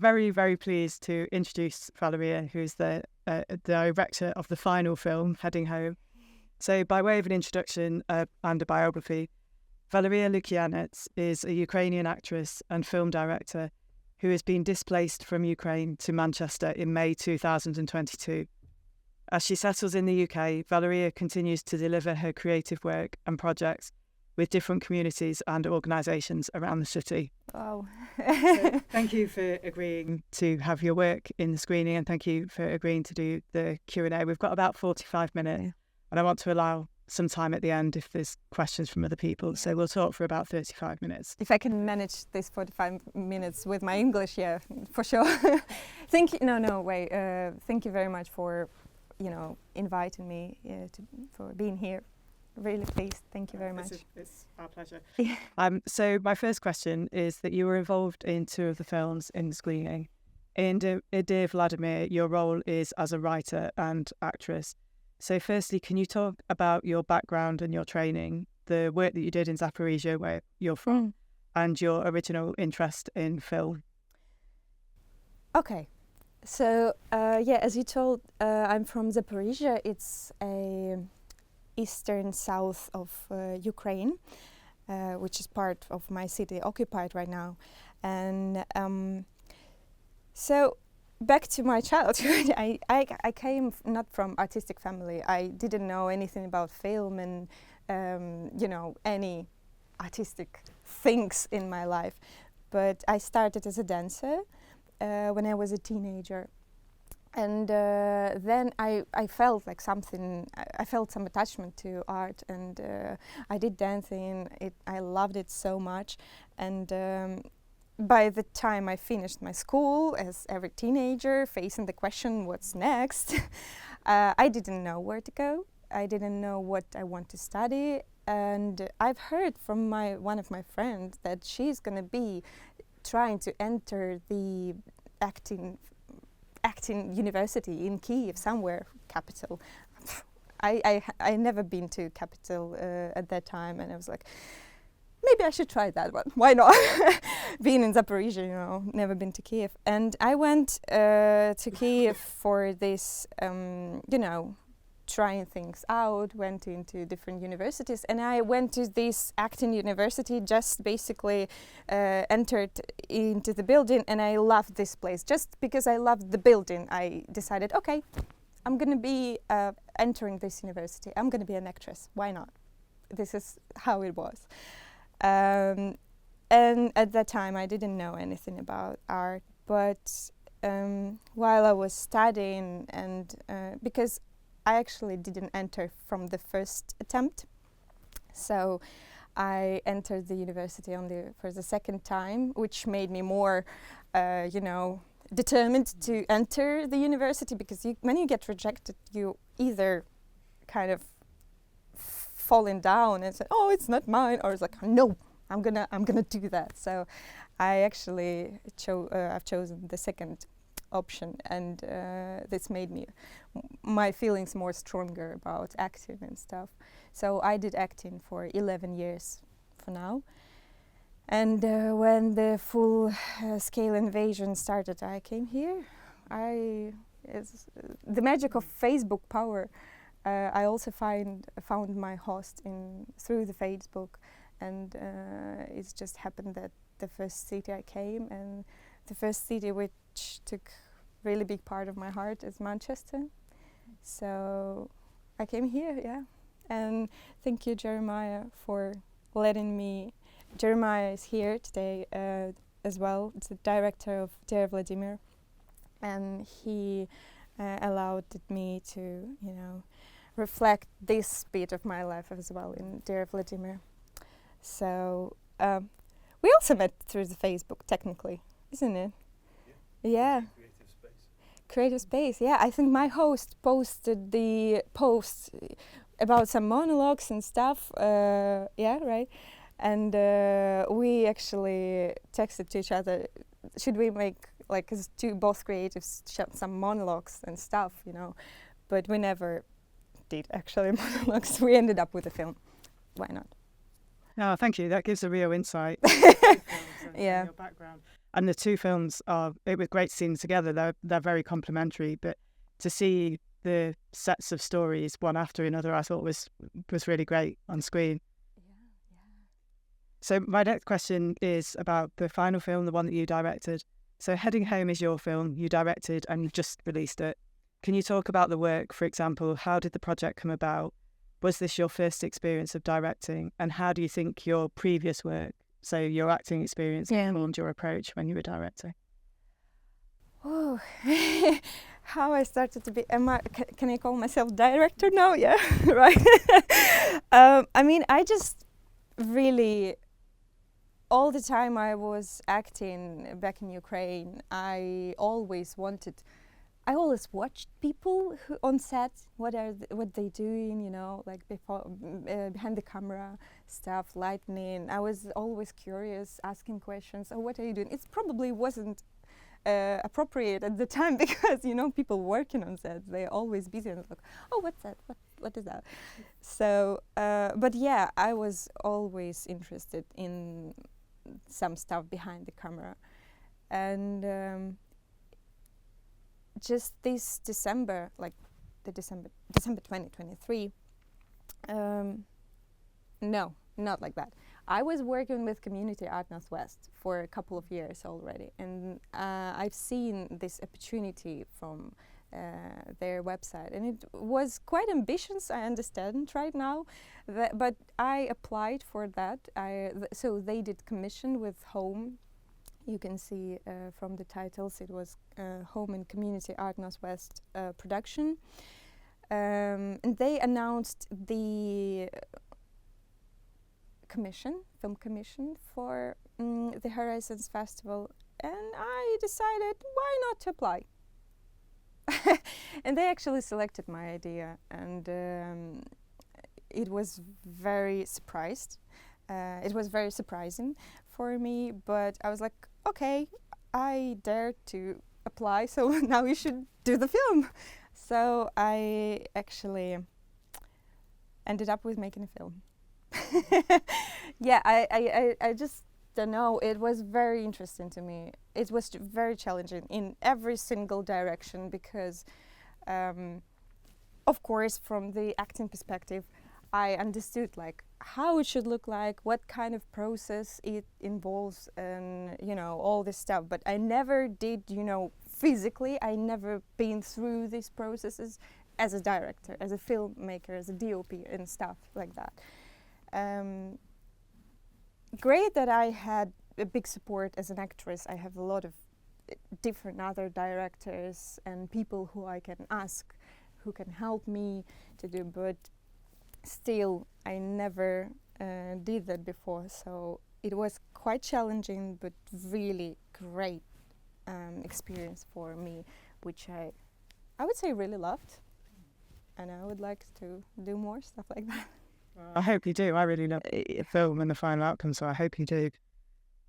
very, very pleased to introduce Valeriia, who's the director of the final film, Heading Home. So by way of an introduction and a biography, Valeriia Lukianets is a Ukrainian actress and film director who has been displaced from Ukraine to Manchester in May 2022. As she settles in the UK, Valeriia continues to deliver her creative work and projects with different communities and organisations around the city. Wow. So thank you for agreeing to have your work in the screening, and thank you for agreeing to do the Q&A. We've got about 45 minutes, and I want to allow some time at the end if there's questions from other people. So we'll talk for about 35 minutes. If I can manage this 45 minutes with my English, yeah, for sure. Thank you. Thank you very much for, inviting me for being here. Really pleased. Thank you very much. It's our pleasure. So my first question is that you were involved in 2 of the films in the screening. In Dear Vladimir, your role is as a writer and actress. So firstly, can you talk about your background and your training, the work that you did in Zaporizhia, where you're from, and your original interest in film? Okay. So, as you told, I'm from Zaporizhia. It's a eastern south of Ukraine, which is part of my city occupied right now. And so back to my childhood, I came not from artistic family. I didn't know anything about film and any artistic things in my life. But I started as a dancer when I was a teenager. And then I felt like something, I felt some attachment to art, and I did dancing. I loved it so much. And by the time I finished my school, as every teenager facing the question, what's next, I didn't know where to go. I didn't know what I want to study. And I've heard from one of my friends that she's going to be trying to enter the acting university in Kyiv, somewhere, capital. I never been to capital at that time, and I was like, maybe I should try that one. Why not? Being in Zaporizhia, never been to Kyiv. And I went to Kyiv for this, trying things out, went into different universities, and I went to this acting university, just basically entered into the building, and I loved this place. Just because I loved the building, I decided, okay, I'm going to be entering this university. I'm going to be an actress. Why not? This is how it was. And at that time, I didn't know anything about art, but while I was studying, and because I actually didn't enter from the first attempt. So I entered the university for the second time, which made me more, determined to enter the university, because when you get rejected, you either kind of falling down and say, oh, it's not mine, or it's like, no, I'm gonna do that. So I actually I've chosen the second option, and this made my feelings more stronger about acting and stuff. So I did acting for 11 years for now. And when the full-scale invasion started, I came here. The magic of Facebook power. I also found my host through the Facebook, and it's just happened that the first city I came, and the first city which took really big part of my heart is Manchester. So I came here, yeah. And thank you, Jeremiah, for letting me. Jeremiah is here today as well. It's the director of Dear Vladimir, and he allowed me to, reflect this bit of my life as well in Dear Vladimir. So we also met through the Facebook, technically, isn't it? Yeah. Creative space, yeah. I think my host posted the post about some monologues and stuff, yeah, right? And we actually texted to each other, should we make, like, as both creatives, some monologues and stuff, But we never did actually monologues. We ended up with a film. Why not? No, thank you. That gives a real insight. Yeah. Your background. And the two films it was great to see them together. They're very complementary, but to see the sets of stories one after another, I thought was really great on screen. Yeah. So my next question is about the final film, the one that you directed. So Heading Home is your film, you directed and you've just released it. Can you talk about the work? For example, how did the project come about? Was this your first experience of directing? And how do you think your previous work, so your acting experience, informed your approach when you were directing? Oh, how I started to be. Can I call myself director now? Yeah, right. I mean, I just really, all the time I was acting back in Ukraine, I always watched people who on set, what they doing, you know, like before, behind the camera stuff, lighting. I was always curious, asking questions. Oh, what are you doing? It probably wasn't appropriate at the time because, you know, people working on sets, they're always busy and like, oh, what's that? What is that? So, but yeah, I was always interested in some stuff behind the camera, and just this December, like the December 2023. No, not like that. I was working with Community Art Northwest for a couple of years already, and I've seen this opportunity from their website, and it was quite ambitious, I understand right now, but I applied for that. So they did commission with Home. You can see from the titles, it was Home and Community Art Northwest production. And they announced the film commission for the Horizons Festival, and I decided why not to apply. And they actually selected my idea, and it was very it was very surprising for me, but I was like, okay, I dared to apply, so now we should do the film. So I actually ended up with making a film. Yeah, I just don't know. It was very interesting to me. It was very challenging in every single direction because, of course, from the acting perspective, I understood like how it should look like, what kind of process it involves, and you know all this stuff. But I never did, you know, physically. I never been through these processes as a director, as a filmmaker, as a DOP, and stuff like that. Great that I had a big support as an actress. I have a lot of different other directors and people who I can ask, who can help me to do, but still I never did that before, so it was quite challenging but really great experience for me, which I would say really loved, and I would like to do more stuff like that. I hope you do. I really love the film and the final outcome, so I hope you do.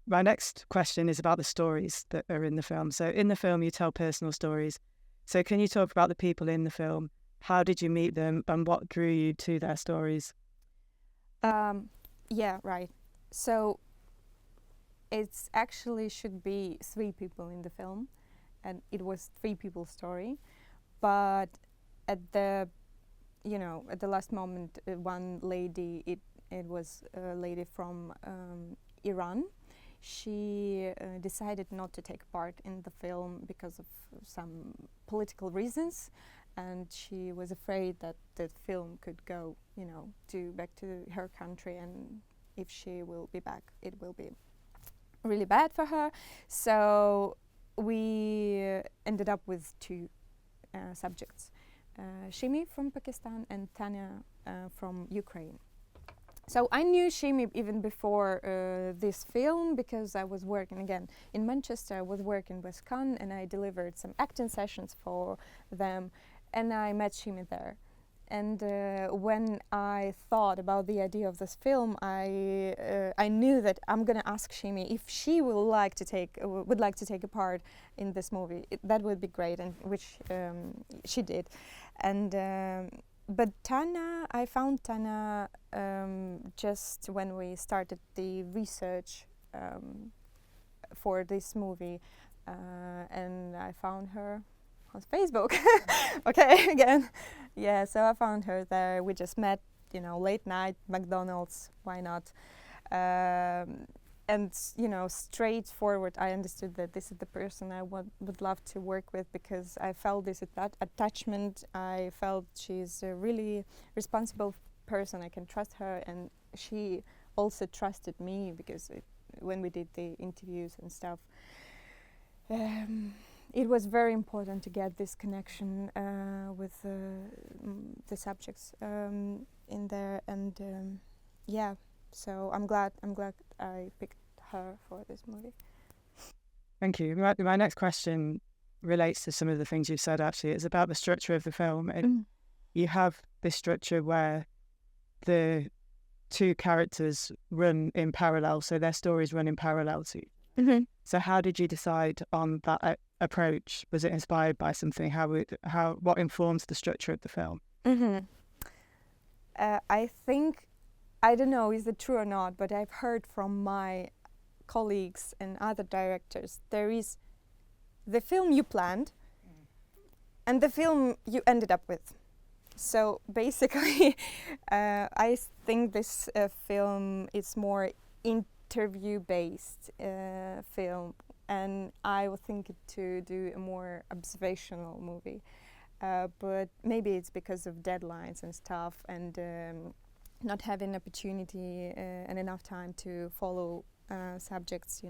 My next question is about the stories that are in the film. So in the film you tell personal stories. So can you talk about the people in the film? How did you meet them and what drew you to their stories? Yeah, right. So it's actually should be 3 people in the film, and it was 3 people's story, but at the last moment, one lady, it was a lady from Iran. She decided not to take part in the film because of some political reasons, and she was afraid that the film could go, you know, back to her country, and if she will be back, it will be really bad for her. So we ended up with 2 subjects. Shimi from Pakistan and Tanya from Ukraine. So I knew Shimi even before this film because I was working again in Manchester. I was working with Quinn and I delivered some acting sessions for them, and I met Shimi there. And when I thought about the idea of this film, I knew that I'm gonna ask Shimi if she would like to take a part in this movie. That would be great, and which she did. And but Tana, I found Tana just when we started the research for this movie, and I found her on Facebook. Okay, again, yeah. So I found her there. We just met, late night, McDonald's. Why not? And straightforward, I understood that this is the person I would love to work with, because I felt this attachment. I felt she's a really responsible person. I can trust her, and she also trusted me, because when we did the interviews and stuff, it was very important to get this connection with the subjects in there, and yeah. So I'm glad I picked her for this movie. Thank you. My next question relates to some of the things you said. Actually, it's about the structure of the film. You have this structure where the two characters run in parallel, so their stories run in parallel to you. Mm-hmm. So how did you decide on that approach? Was it inspired by something? What informs the structure of the film? Mm-hmm. I think, I don't know, is it true or not, but I've heard from my colleagues and other directors, there is the film you planned and the film you ended up with. So basically, I think this film is more interview-based film, and I would think to do a more observational movie. But maybe it's because of deadlines and stuff, and not having opportunity and enough time to follow subjects,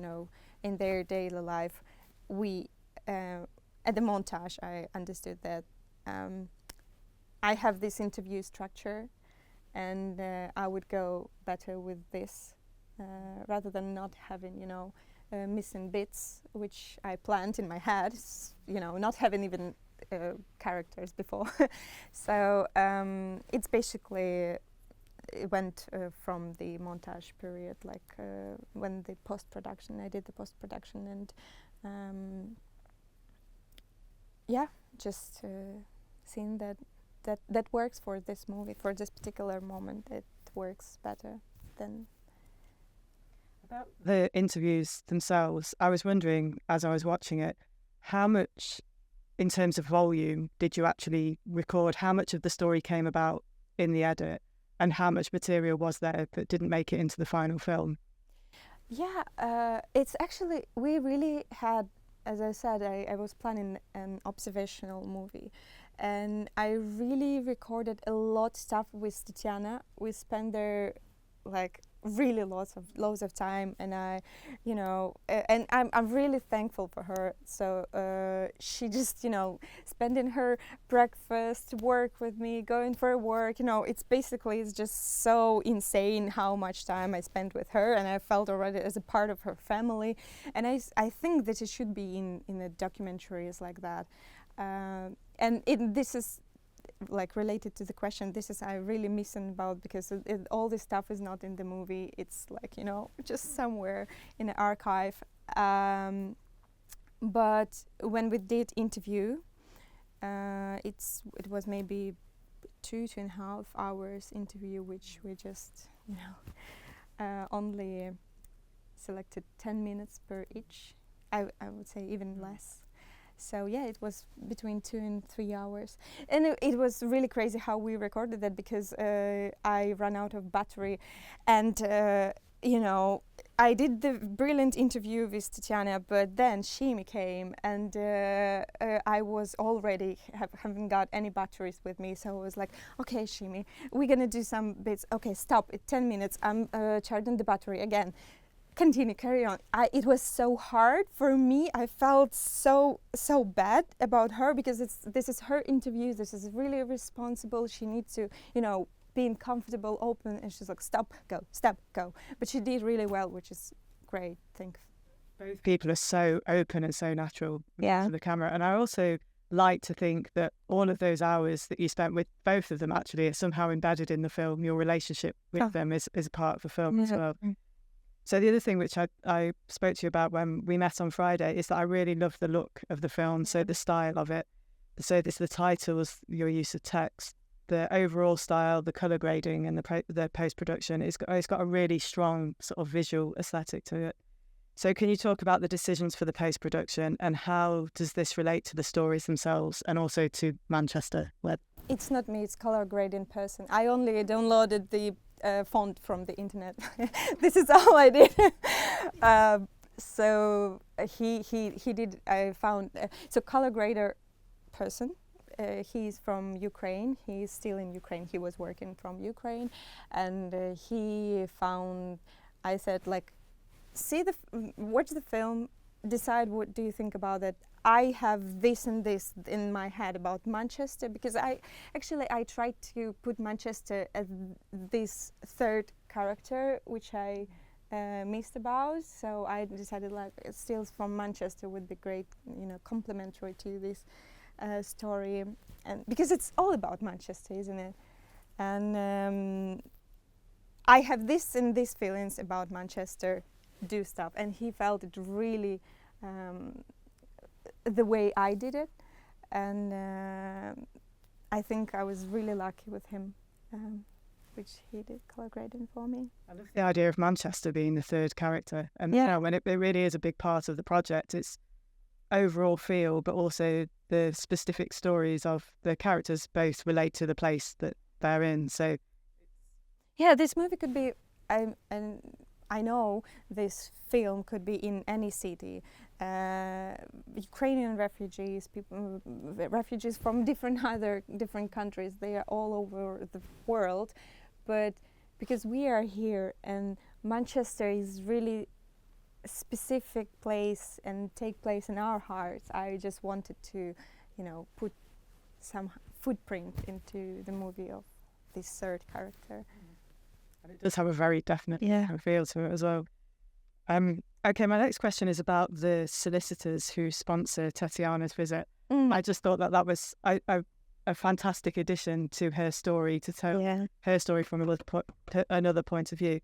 in their daily life. We, at the montage, I understood that I have this interview structure, and I would go better with this rather than not having, missing bits, which I planned in my head, not having even characters before. So it's basically, it went from the montage period, like when the post-production, I did the post-production, and just seeing that works for this movie, for this particular moment. It works better than. About the interviews themselves, I was wondering, as I was watching it, how much, in terms of volume, did you actually record? How much of the story came about in the edit, and how much material was there that didn't make it into the final film? Yeah, it's actually, we really had, as I said, I was planning an observational movie, and I really recorded a lot of stuff with Tatiana. We spent there like really loads of time, and and I'm really thankful for her. So she just spending her breakfast, work with me, going for a walk. It's just so insane how much time I spent with her, and I felt already as a part of her family. And I think that it should be in the documentaries like that. And this is like related to the question. This is I really missing about, because all this stuff is not in the movie. It's like just somewhere in the archive. But when we did interview, it was maybe 2.5 hours interview, which we just only selected 10 minutes per each. I would say even less. So yeah, it was between 2 and 3 hours, and it was really crazy how we recorded that, because I ran out of battery, and I did the brilliant interview with Tatiana, but then Shimi came, and I was already haven't got any batteries with me, so I was like, okay, Shimi, we're gonna do some bits. Okay, stop. 10 minutes. I'm charging the battery again. Continue, carry on. It was so hard for me. I felt so bad about her, because this is her interview. This is really responsible. She needs to, being comfortable, open, and she's like, stop, go. But she did really well, which is great. Thanks. Both people are so open and so natural to the camera, and I also like to think that all of those hours that you spent with both of them actually are somehow embedded in the film. Your relationship with them is a part of the film as well. So the other thing which I spoke to you about when we met on Friday is that I really love the look of the film, so the style of it. So it's the titles, your use of text, the overall style, the colour grading, and the post-production. It's got a really strong sort of visual aesthetic to it. So can you talk about the decisions for the post-production and how does this relate to the stories themselves and also to Manchester? It's not me, it's color grade in person. I only downloaded the font from the internet. This is all I did. So he did, I found, so color grader person. He's from Ukraine. He's still in Ukraine. He was working from Ukraine, and he found. I said, like, watch the film, decide what do you think about it. I have this and this in my head about Manchester, because I tried to put Manchester as this third character, which I missed about. So I decided, like, stills from Manchester would be great, complementary to this story, and because it's all about Manchester, isn't it? And I have this and these feelings about Manchester, do stuff, and he felt it really the way I did it, and I think I was really lucky with him, which he did color grading for me. I love the idea of Manchester being the third character, and when it really is a big part of the project. It's overall feel, but also the specific stories of the characters both relate to the place that they're in. So yeah, this movie could be, I know this film could be in any city. Ukrainian refugees, refugees from different countries, they are all over the world. But because we are here and Manchester is really a specific place and take place in our hearts, I just wanted to, put some footprint into the movie of this third character. And it does have a very definite feel to it as well. Okay, my next question is about the solicitors who sponsor Tatiana's visit. I just thought that was a fantastic addition to her story, to tell her story from another point of view.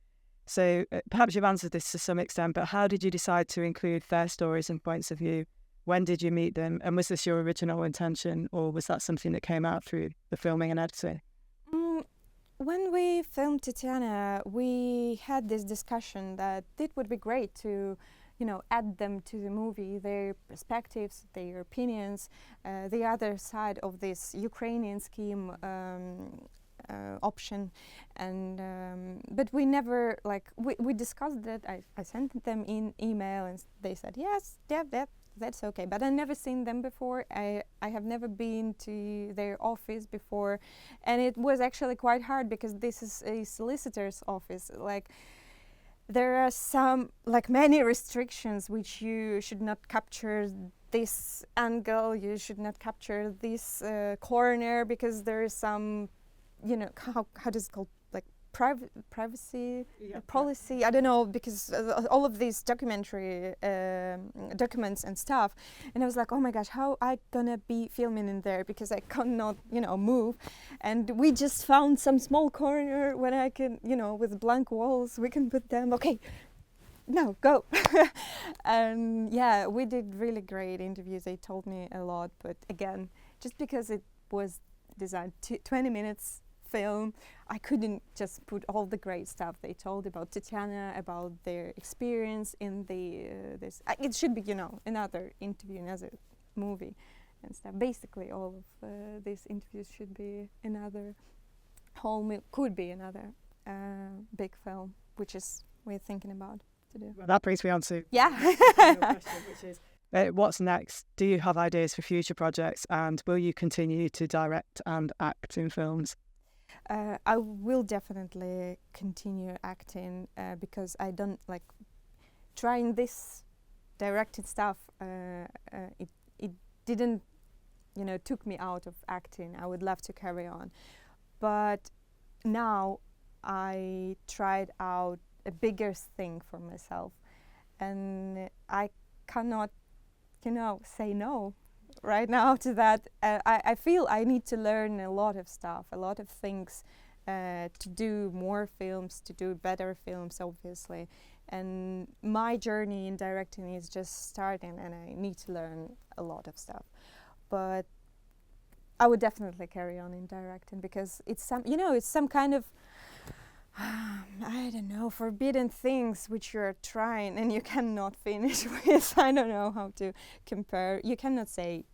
So perhaps you've answered this to some extent, but how did you decide to include their stories and points of view? When did you meet them? And was this your original intention, or was that something that came out through the filming and editing? When we filmed Tatiana, we had this discussion that it would be great to, add them to the movie, their perspectives, their opinions, the other side of this Ukrainian scheme option. And but we never, we discussed that. I sent them in email and they said, yes, that's okay. But I've never seen them before. I have never been to their office before. And it was actually quite hard because this is a solicitor's office. There are many restrictions, which you should not capture this angle, you should not capture this corner, because there is some, how does it called? Privacy policy, I don't know, because all of these documentary documents and stuff, and I was like, oh my gosh, how I gonna be filming in there, because I cannot move. And we just found some small corner where I can, with blank walls, we can put them, okay, no, go. And yeah, we did really great interviews. They told me a lot, but again, just because it was designed 20 minutes film, I couldn't just put all the great stuff they told about Tatiana, about their experience in the this. It should be, another interview, another movie, and stuff. Basically, all of these interviews should be another could be another big film, which is we're thinking about to do. Well, that brings me on to question, which is what's next? Do you have ideas for future projects, and will you continue to direct and act in films? I will definitely continue acting because I don't like trying this directed stuff. It didn't, took me out of acting. I would love to carry on, but now I tried out a bigger thing for myself, and I cannot, say no right now to that. I feel I need to learn a lot of stuff, a lot of things, to do more films, to do better films, obviously. And my journey in directing is just starting, and I need to learn a lot of stuff. But I would definitely carry on in directing, because it's some kind of I don't know, forbidden things which you're trying and you cannot finish with. I don't know how to compare. You cannot say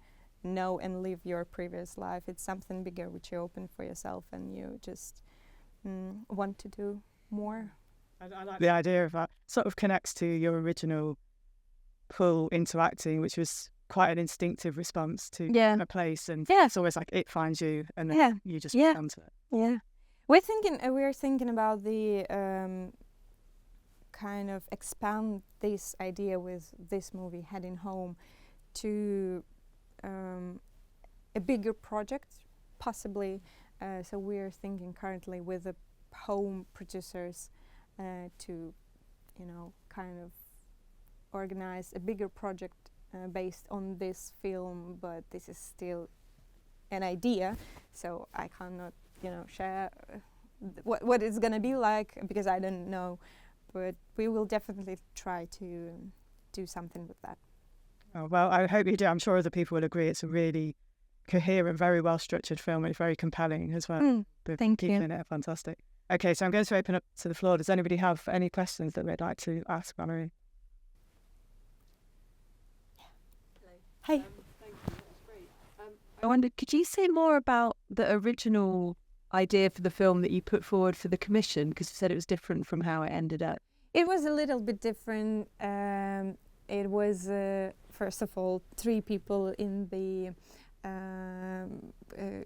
no and live your previous life. It's something bigger which you open for yourself and you just want to do more. I like the idea of that. Sort of connects to your original pull into acting, which was quite an instinctive response to a place, and it's always like it finds you and then you just respond to it. Yeah. We're thinking about the kind of expand this idea with this movie Heading Home to a bigger project, possibly. So we're thinking currently with the home producers to, kind of organize a bigger project based on this film, but this is still an idea, so I cannot share what it's gonna be like because I don't know, but we will definitely try to do something with that. Oh, well, I hope you do. I'm sure other people will agree. It's a really coherent, very well structured film, and it's very compelling as well. Thank you. In it are fantastic. Okay, so I'm going to open up to the floor. Does anybody have any questions that they'd like to ask Valerie? Hi. Thank you, that's great. I wondered, could you say more about the original idea for the film that you put forward for the commission? Because you said it was different from how it ended up. It was a little bit different. It was, first of all, 3 people in the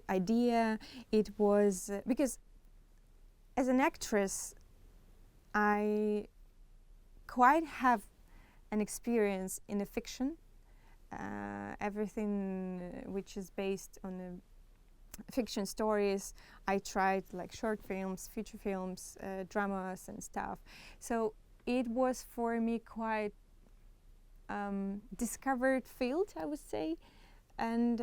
idea. It was because as an actress, I quite have an experience in a fiction. Everything which is based on fiction stories, I tried like short films, feature films, dramas and stuff. So it was for me quite discovered field, I would say, and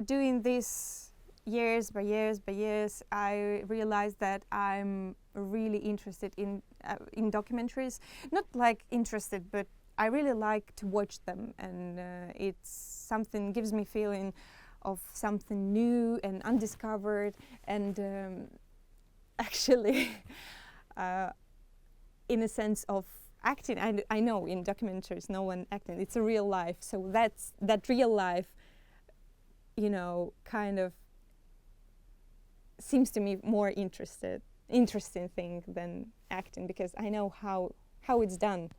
doing this years by years, I realized that I'm really interested in documentaries. Not like interested, but I really like to watch them, and it's something gives me feeling of something new and undiscovered, and actually in a sense of acting, I know in documentaries no one acting, it's a real life, so that real life, kind of seems to me more interesting thing than acting, because I know how it's done.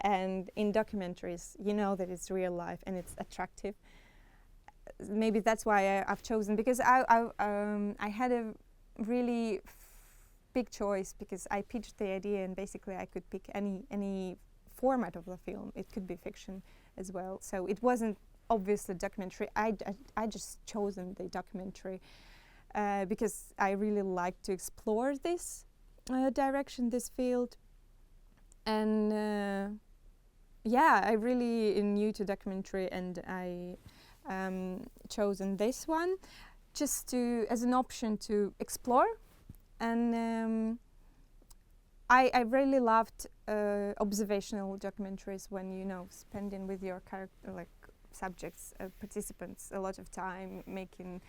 And in documentaries, that it's real life and it's attractive. Maybe that's why I've chosen, because I had a really big choice, because I pitched the idea and basically I could pick any format of the film. It could be fiction as well. So it wasn't obviously documentary. I just chosen the documentary because I really like to explore this direction, this field. And I really new to documentary, and I chosen this one just as an option to explore. And I really loved observational documentaries, when spending with your character, like subjects, participants, a lot of time making,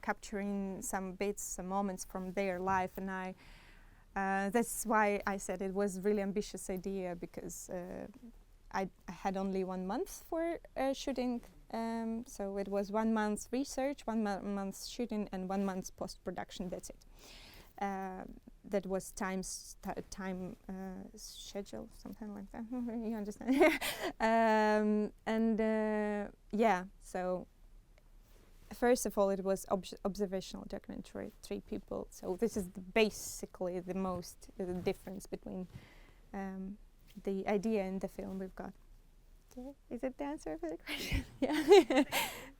capturing some bits, some moments from their life. And that's why I said it was really ambitious idea, because I had only 1 month for shooting, so it was 1 month research, 1 month shooting, and 1 month post-production. That's it. That was time schedule, something like that. You understand? So first of all, it was observational documentary, 3 people. So this is basically the most difference between the idea and the film we've got. Okay. Is it the answer for the question? Yeah.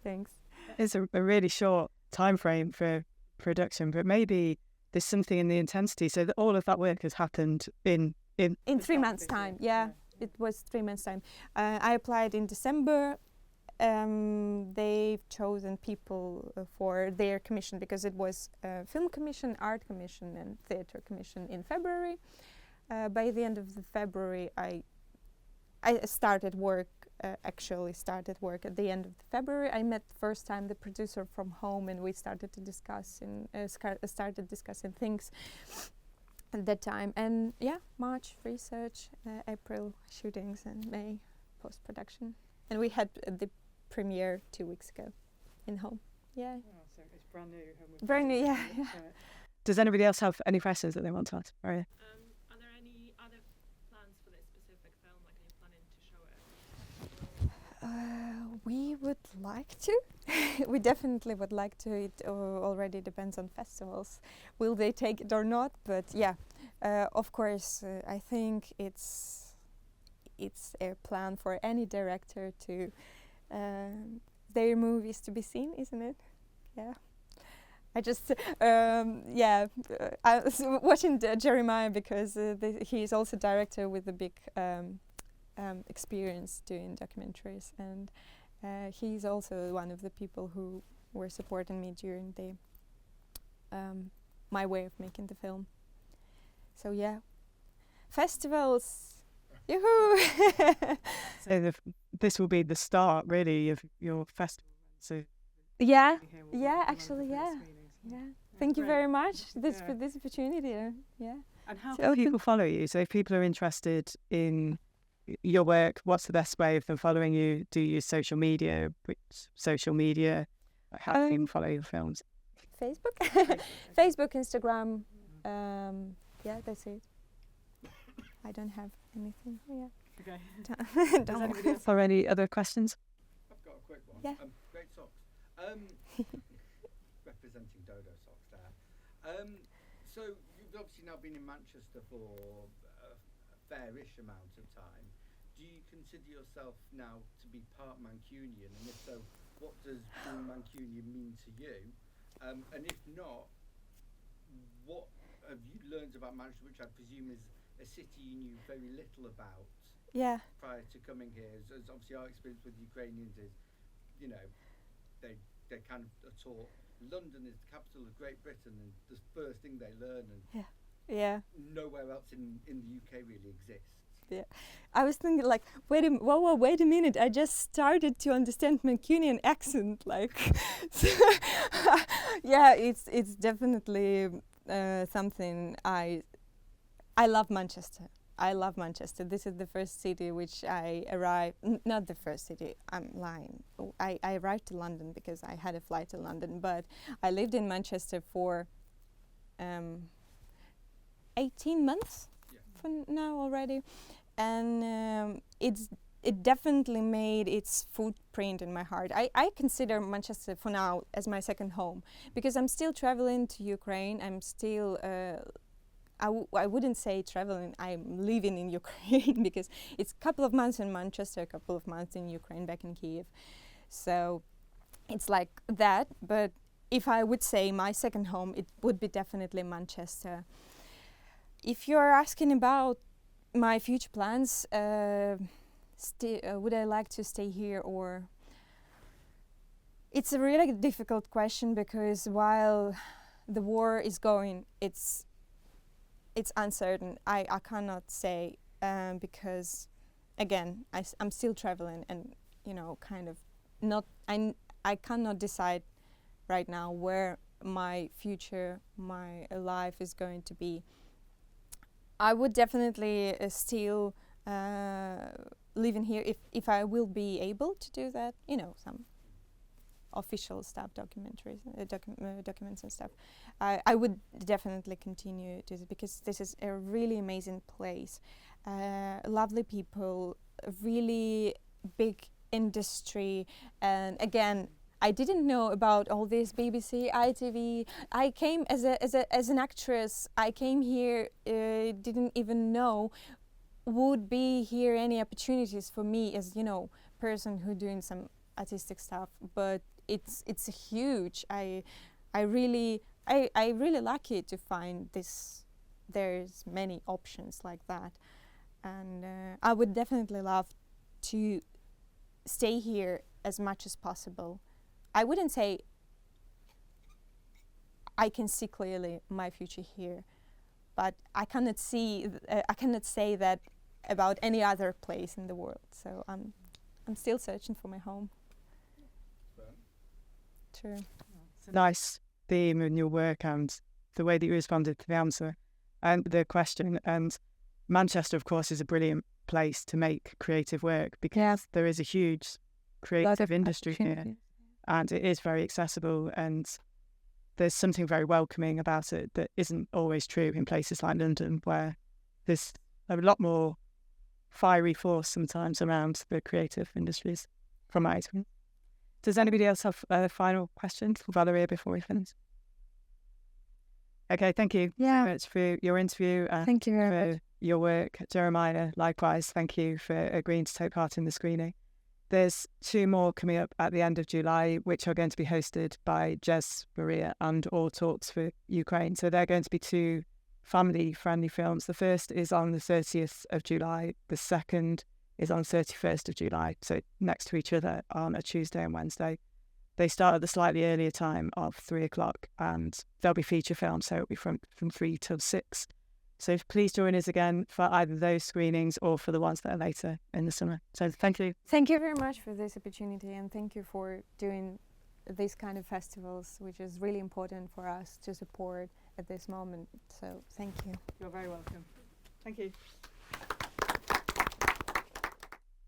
Thanks. It's a really short time frame for production, but maybe there's something in the intensity, so that all of that work has happened in 3 months' time. Yeah, it was 3 months' time. I applied in December. They've chosen people for their commission, because it was film commission, art commission, and theater commission in February. By the end of February, I started work actually started work at the end of February. I met first time the producer from home, and we started to discuss and started discussing things at that time. And yeah, March research, April shootings, and May post-production. And we had the premiere 2 weeks ago in home. Yeah. Oh, so it's brand new. Brand new, yeah. Does anybody else have any questions that they want to ask? Valeriia? Are there any other plans for this specific film? Like, are you planning to show it? We would like to. We definitely would like to. It already depends on festivals. Will they take it or not? But yeah, of course, I think it's a plan for any director to their movies to be seen, isn't it? Yeah. I just, I was watching Jeremiah because he is also director with a big experience doing documentaries, and he's also one of the people who were supporting me during the my way of making the film. So yeah, festivals, yoo-hoo! So this will be the start, really, of your festival. So yeah, yeah, actually, yeah. Thank you very much for this opportunity. Yeah. And how can people follow you? So if people are interested in your work, what's the best way of them following you? Do you use social media? Which social media? How can people follow your films? Facebook, Facebook, Instagram. Yeah, that's it. I don't have anything. Yeah. Okay. Does anybody else have any other questions? I've got a quick one. Yeah. Great socks. Representing Dodo socks there. So you've obviously now been in Manchester for a fairish amount of time. Do you consider yourself now to be part Mancunian? And if so, what does being Mancunian mean to you? And if not, what have you learned about Manchester, which I presume is a city you knew very little about prior to coming here? As obviously our experience with Ukrainians is, you know, they kind of are taught London is the capital of Great Britain, and the first thing they learn, and nowhere else in the UK really exists. Yeah, I was thinking like, wait a minute! I just started to understand Mancunian accent, like, yeah, it's definitely something I love Manchester. I love Manchester. This is the first city which I arrived. Not the first city. I'm lying. I arrived to London because I had a flight to London, but I lived in Manchester for 18 months for now already, and it definitely made its footprint in my heart. I consider Manchester for now as my second home because I'm still traveling to Ukraine. I'm still I wouldn't say traveling, I'm living in Ukraine because it's a couple of months in Manchester, a couple of months in Ukraine, back in Kiev. So it's like that, but if I would say my second home, it would be definitely Manchester. If you're asking about my future plans, would I like to stay here or... It's a really difficult question because while the war is going, it's uncertain. I cannot say because, again, I'm still traveling and, you know, kind of not... I cannot decide right now where my future, my life is going to be. I would definitely still live in here if I will be able to do that, you know, some official stuff, documentaries, documents and stuff. I would definitely continue this because this is a really amazing place. Lovely people, really big industry, and again, I didn't know about all this BBC, ITV. I came as an actress. I came here, didn't even know would be here any opportunities for me as, you know, person who doing some artistic stuff. But it's huge. I really lucky to find this. There's many options like that, and I would definitely love to stay here as much as possible. I wouldn't say I can see clearly my future here, but I cannot say that about any other place in the world. So I'm still searching for my home. True. It's a nice theme in your work and the way that you responded to the answer and the question. And Manchester, of course, is a brilliant place to make creative work because there is a huge creative industry here, and it is very accessible, and there's something very welcoming about it that isn't always true in places like London, where there's a lot more fiery force sometimes around the creative industries, from my experience. Does anybody else have a final question for Valeriia before we finish? Okay, thank you very much for your interview and Thank you very for much. your work. Jeremiah, likewise, thank you for agreeing to take part in the screening. There's 2 more coming up at the end of July, which are going to be hosted by Jez, Maria, and All Talks for Ukraine. So they're going to be 2 family-friendly films. The first is on the 30th of July. The second is on 31st of July, so next to each other on a Tuesday and Wednesday. They start at the slightly earlier time of 3 o'clock, and they'll be feature films, so it'll be from 3 till 6. So please join us again for either those screenings or for the ones that are later in the summer. So thank you. Thank you very much for this opportunity, and thank you for doing these kind of festivals, which is really important for us to support at this moment. So thank you. You're very welcome. Thank you.